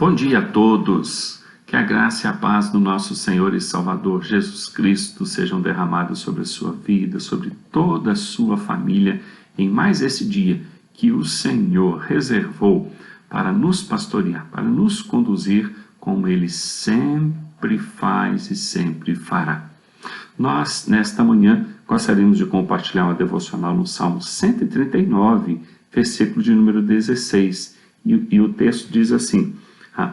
Bom dia a todos, que a graça e a paz do nosso Senhor e Salvador Jesus Cristo sejam derramados sobre a sua vida, sobre toda a sua família, em mais esse dia que o Senhor reservou para nos pastorear, para nos conduzir como Ele sempre faz e sempre fará. Nós, nesta manhã, gostaríamos de compartilhar uma devocional no Salmo 139, versículo de número 16, e o texto diz assim: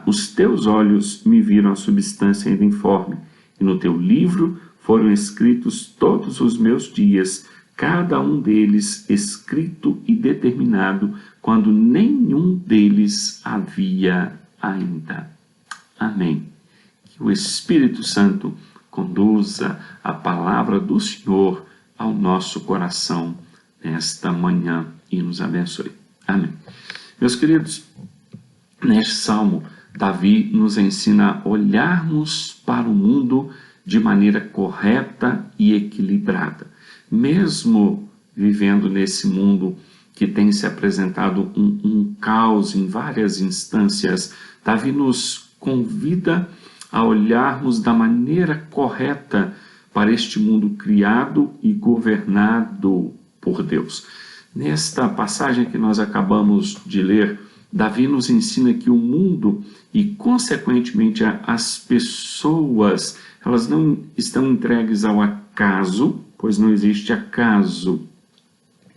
os teus olhos me viram a substância ainda informe, e no teu livro foram escritos todos os meus dias, cada um deles escrito e determinado, quando nenhum deles havia ainda. Amém. Que o Espírito Santo conduza a palavra do Senhor ao nosso coração nesta manhã e nos abençoe. Amém. Meus queridos, neste salmo, Davi nos ensina a olharmos para o mundo de maneira correta e equilibrada. Mesmo vivendo nesse mundo que tem se apresentado um caos em várias instâncias, Davi nos convida a olharmos da maneira correta para este mundo criado e governado por Deus. Nesta passagem que nós acabamos de ler, Davi nos ensina que o mundo e, consequentemente, as pessoas, elas não estão entregues ao acaso, pois não existe acaso,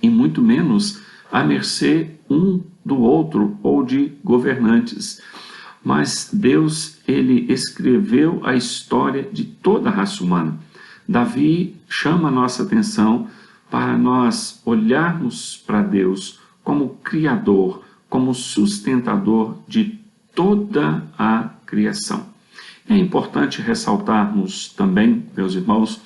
e muito menos à mercê um do outro ou de governantes. Mas Deus, ele escreveu a história de toda a raça humana. Davi chama a nossa atenção para nós olharmos para Deus como Criador, como sustentador de toda a criação. É importante ressaltarmos também, meus irmãos,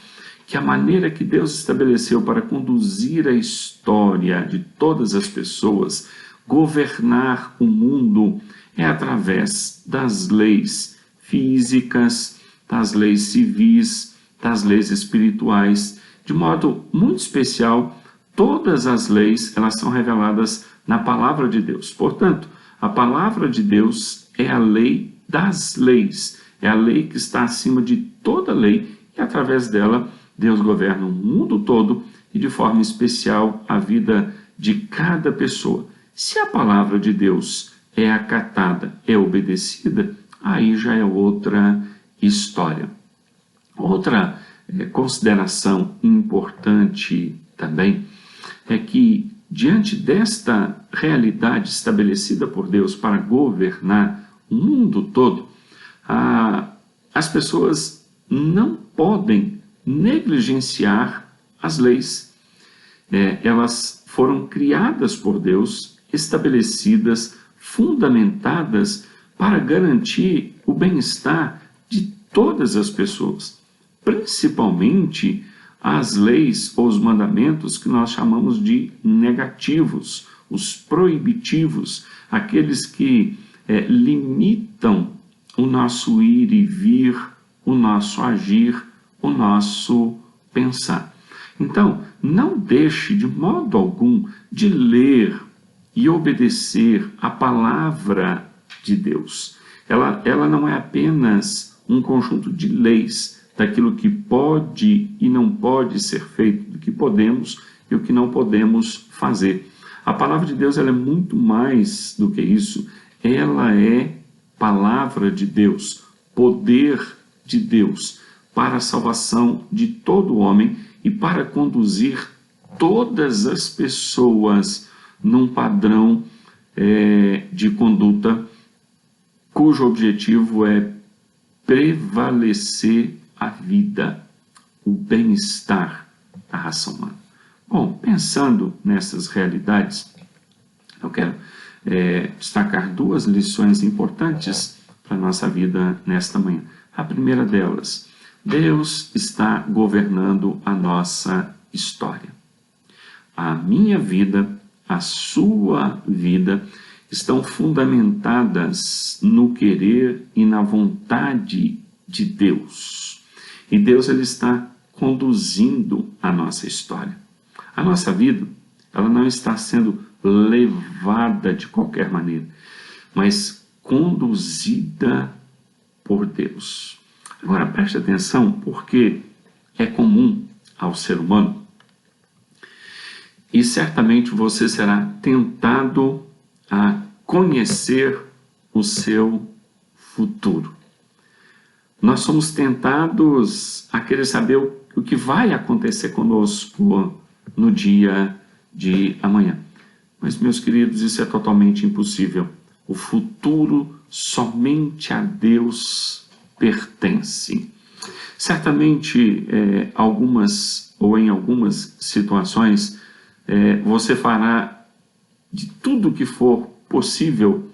que a maneira que Deus estabeleceu para conduzir a história de todas as pessoas, governar o mundo, é através das leis físicas, das leis civis, das leis espirituais. De modo muito especial, todas as leis, elas são reveladas na palavra de Deus. Portanto, a palavra de Deus é a lei das leis, é a lei que está acima de toda lei, e através dela Deus governa o mundo todo e de forma especial a vida de cada pessoa. Se a palavra de Deus é acatada, é obedecida, aí já é outra história. Outra consideração importante também é que, diante desta realidade estabelecida por Deus para governar o mundo todo, as pessoas não podem negligenciar as leis. Elas foram criadas por Deus, estabelecidas, fundamentadas para garantir o bem-estar de todas as pessoas, principalmente as leis ou os mandamentos que nós chamamos de negativos, os proibitivos, aqueles que limitam o nosso ir e vir, o nosso agir, o nosso pensar. Então, não deixe de modo algum de ler e obedecer a palavra de Deus. Ela não é apenas um conjunto de leis, daquilo que pode e não pode ser feito, do que podemos e o que não podemos fazer. A palavra de Deus, ela é muito mais do que isso. Ela é palavra de Deus, poder de Deus para a salvação de todo homem e para conduzir todas as pessoas num padrão de conduta cujo objetivo é prevalecer a vida, o bem-estar da raça humana. Bom, pensando nessas realidades, eu quero destacar duas lições importantes para a nossa vida nesta manhã. A primeira delas: Deus está governando a nossa história. A minha vida, a sua vida, estão fundamentadas no querer e na vontade de Deus. E Deus, ele está conduzindo a nossa história. A nossa vida, ela não está sendo levada de qualquer maneira, mas conduzida por Deus. Agora preste atenção, porque é comum ao ser humano, e certamente você será tentado a conhecer o seu futuro. Nós somos tentados a querer saber o que vai acontecer conosco no dia de amanhã. Mas, meus queridos, isso é totalmente impossível. O futuro somente a Deus pertence. Certamente, em algumas situações, você fará de tudo que for possível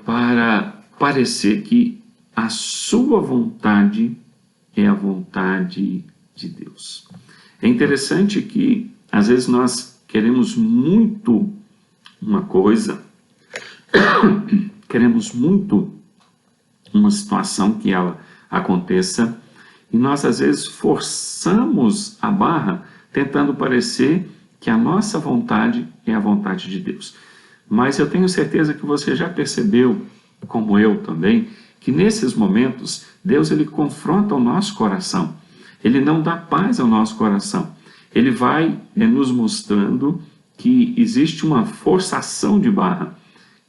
para parecer que a sua vontade é a vontade de Deus. É interessante que, às vezes, nós queremos muito uma coisa, queremos muito uma situação que ela aconteça, e nós, às vezes, forçamos a barra tentando parecer que a nossa vontade é a vontade de Deus. Mas eu tenho certeza que você já percebeu, como eu também, que nesses momentos Deus ele confronta o nosso coração. Ele não dá paz ao nosso coração. Ele vai nos mostrando que existe uma forçação de barra,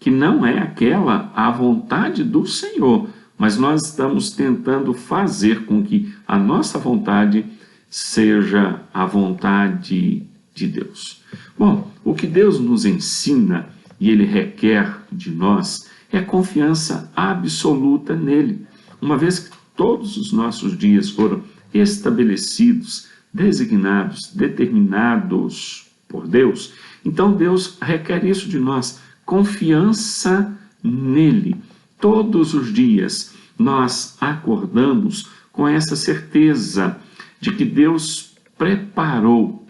que não é aquela a vontade do Senhor, mas nós estamos tentando fazer com que a nossa vontade seja a vontade de Deus. Bom, o que Deus nos ensina e Ele requer de nós é confiança absoluta nele. Uma vez que todos os nossos dias foram estabelecidos, designados, determinados por Deus, então Deus requer isso de nós, confiança nele. Todos os dias nós acordamos com essa certeza de que Deus preparou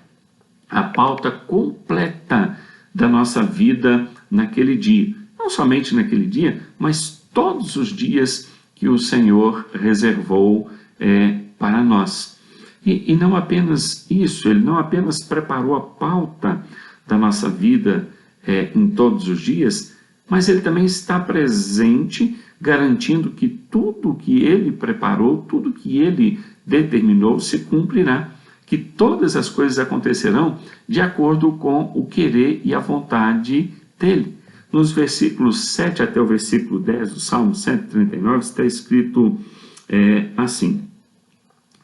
a pauta completa da nossa vida naquele dia. Não somente naquele dia, mas todos os dias que o Senhor reservou para nós. E não apenas isso, Ele não apenas preparou a pauta da nossa vida em todos os dias, mas Ele também está presente, garantindo que tudo que Ele preparou, tudo que Ele determinou se cumprirá, que todas as coisas acontecerão de acordo com o querer e a vontade dEle. Nos versículos 7 até o versículo 10 do Salmo 139 está escrito assim,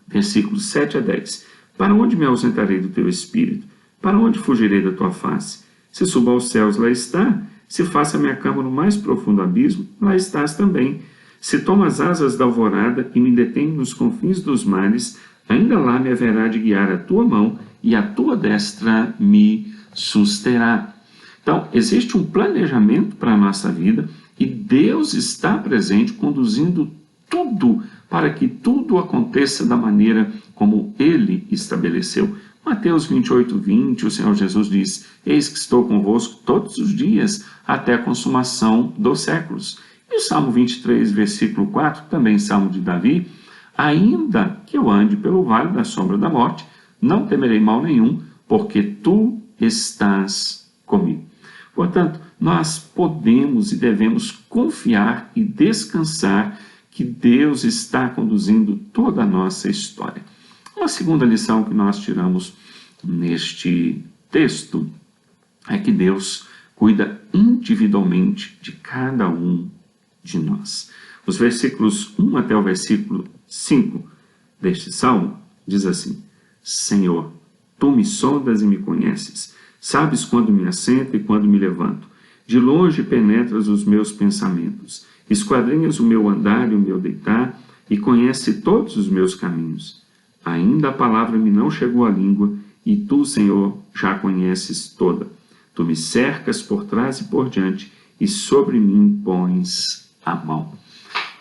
versículos 7 a 10. Para onde me ausentarei do teu espírito? Para onde fugirei da tua face? Se suba aos céus, lá está. Se faça minha cama no mais profundo abismo, lá estás também. Se tomo as asas da alvorada e me detenho nos confins dos mares, ainda lá me haverá de guiar a tua mão e a tua destra me susterá. Então, existe um planejamento para a nossa vida e Deus está presente conduzindo tudo para que tudo aconteça da maneira como Ele estabeleceu. Mateus 28, 20, o Senhor Jesus diz: eis que estou convosco todos os dias até a consumação dos séculos. E o Salmo 23, versículo 4, também Salmo de Davi: ainda que eu ande pelo vale da sombra da morte, não temerei mal nenhum, porque tu estás comigo. Portanto, nós podemos e devemos confiar e descansar que Deus está conduzindo toda a nossa história. Uma segunda lição que nós tiramos neste texto é que Deus cuida individualmente de cada um de nós. Os versículos 1 até o versículo 5 deste salmo diz assim: Senhor, tu me sondas e me conheces, sabes quando me assento e quando me levanto. De longe penetras os meus pensamentos, esquadrinhas o meu andar e o meu deitar, e conhece todos os meus caminhos. Ainda a palavra me não chegou à língua, e tu, Senhor, já a conheces toda. Tu me cercas por trás e por diante, e sobre mim pões a mão.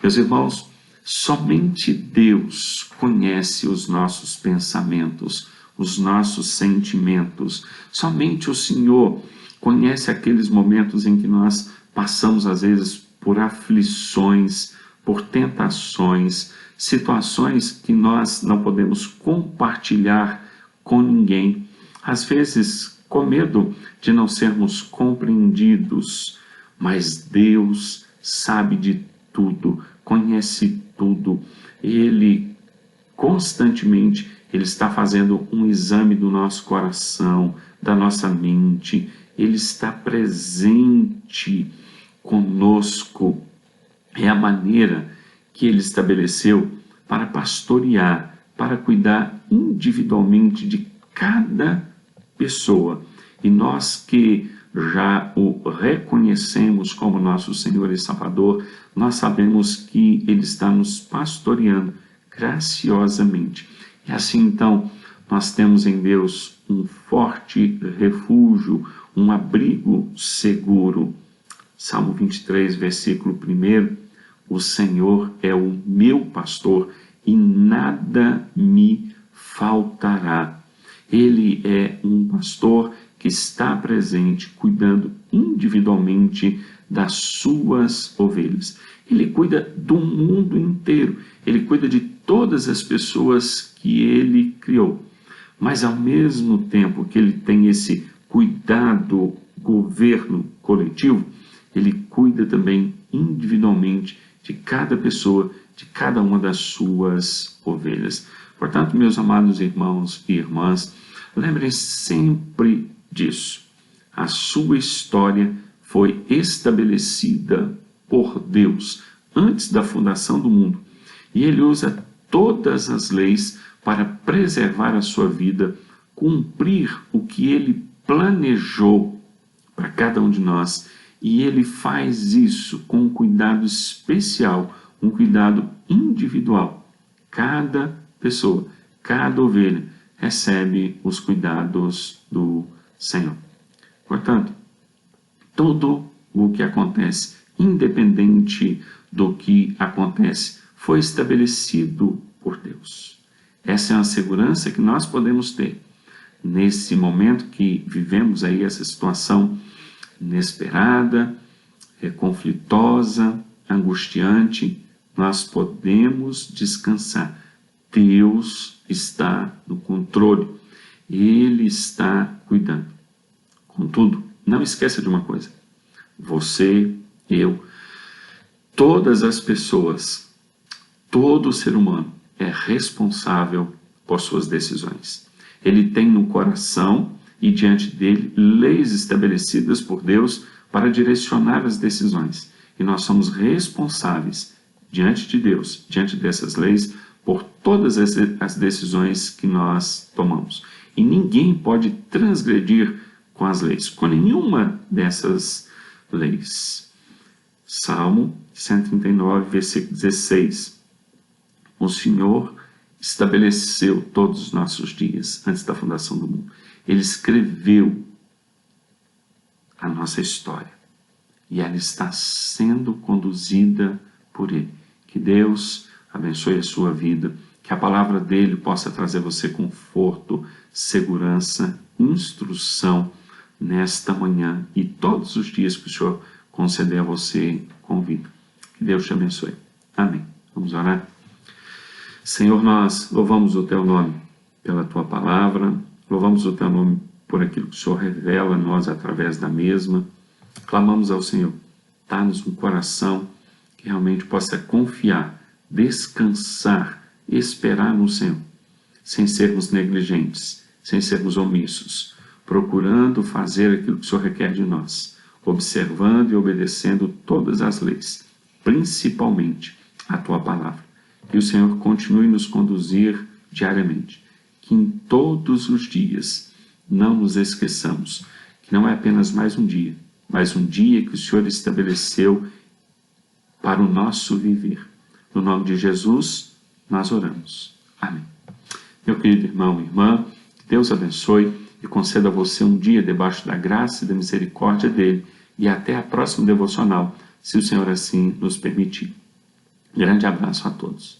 Meus irmãos, somente Deus conhece os nossos pensamentos, os nossos sentimentos. Somente o Senhor conhece aqueles momentos em que nós passamos, às vezes, por aflições, por tentações, situações que nós não podemos compartilhar com ninguém. Às vezes, com medo de não sermos compreendidos, mas Deus sabe de tudo, conhece tudo. Ele constantemente Ele está fazendo um exame do nosso coração, da nossa mente. Ele está presente conosco. É a maneira que Ele estabeleceu para pastorear, para cuidar individualmente de cada pessoa. E nós que já o reconhecemos como nosso Senhor e Salvador, nós sabemos que Ele está nos pastoreando graciosamente. E assim então, nós temos em Deus um forte refúgio, um abrigo seguro. Salmo 23, versículo 1: o Senhor é o meu pastor e nada me faltará. Ele é um pastor que está presente, cuidando individualmente das suas ovelhas. Ele cuida do mundo inteiro, ele cuida de todas as pessoas que ele criou. Mas ao mesmo tempo que ele tem esse cuidado, governo coletivo, ele cuida também individualmente de cada pessoa, de cada uma das suas ovelhas. Portanto, meus amados irmãos e irmãs, lembrem sempre disso. A sua história foi estabelecida por Deus antes da fundação do mundo. E Ele usa todas as leis para preservar a sua vida, cumprir o que Ele planejou para cada um de nós. E Ele faz isso com um cuidado especial, um cuidado individual. Cada pessoa, cada ovelha recebe os cuidados do Senhor. Portanto, tudo o que acontece, independente do que acontece, foi estabelecido por Deus. Essa é uma segurança que nós podemos ter. Nesse momento que vivemos aí essa situação inesperada, conflitosa, angustiante, nós podemos descansar. Deus está no controle, Ele está cuidando. Contudo, não esqueça de uma coisa: você, eu, todas as pessoas, todo ser humano é responsável por suas decisões. Ele tem no coração e diante dele leis estabelecidas por Deus para direcionar as decisões. E nós somos responsáveis diante de Deus, diante dessas leis, por todas as decisões que nós tomamos. E ninguém pode transgredir com as leis, com nenhuma dessas leis. Salmo 139, versículo 16. O Senhor estabeleceu todos os nossos dias antes da fundação do mundo. Ele escreveu a nossa história e ela está sendo conduzida por Ele. Que Deus abençoe a sua vida, que a palavra dele possa trazer a você conforto, segurança, instrução nesta manhã e todos os dias que o Senhor conceder a você com vida. Que Deus te abençoe. Amém. Vamos orar? Senhor, nós louvamos o Teu nome pela Tua palavra, louvamos o Teu nome por aquilo que o Senhor revela a nós através da mesma. Clamamos ao Senhor, dá-nos um coração que realmente possa confiar, descansar, esperar no Senhor, sem sermos negligentes, sem sermos omissos, procurando fazer aquilo que o Senhor requer de nós, observando e obedecendo todas as leis, principalmente a Tua palavra. Que o Senhor continue nos conduzir diariamente, que em todos os dias não nos esqueçamos que não é apenas mais um dia, mas um dia que o Senhor estabeleceu para o nosso viver. No nome de Jesus, nós oramos. Amém. Meu querido irmão e irmã, que Deus abençoe e conceda a você um dia debaixo da graça e da misericórdia dEle, e até a próxima devocional, se o Senhor assim nos permitir. Grande abraço a todos.